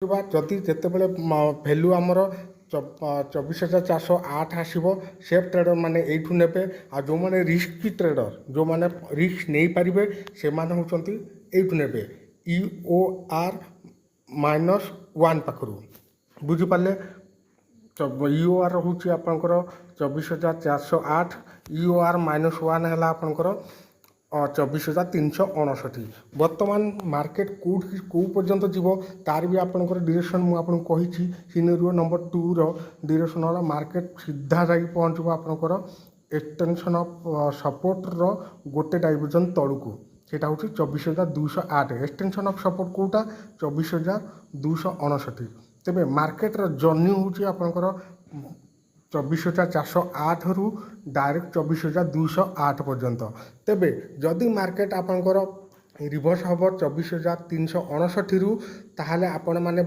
जदि जितेबाला भैल्यू आमर 24,408 आसो सेफ ट्रेडर मैंने यू ने आ जो मैंने रिस्की ट्रेडर जो मैंने रिस्क नहीं पारे से होती यू ने EOR -1 पाखु बुझिपारे EOR हूँ आपंकर 24,408 EOR -1 है आपंकर 24,359 बर्तमान मार्केट कौटी कौ पर्यंत जीव तार भी आपंकर डिरेक्शन मुझे कही सिनेरियो नंबर 2 डिरेक्शन वाला मार्केट सीधा जा पहुँचब आपंकर एक्सटेंशन ऑफ सपोर्ट रो गोटे डाइवर्जन तलू सेटा हूँ 24,208 एक्सटेंशन ऑफ सपोर्ट कौटा 24,259 तेरे मार्केट जर्नी हूँ आपंकर 24,408 रु डायरेक्ट 24,208 पर्यंत तेबे जदि मार्केट आपंकर रिवर्स हम 24,359 रु ताहले आपण माने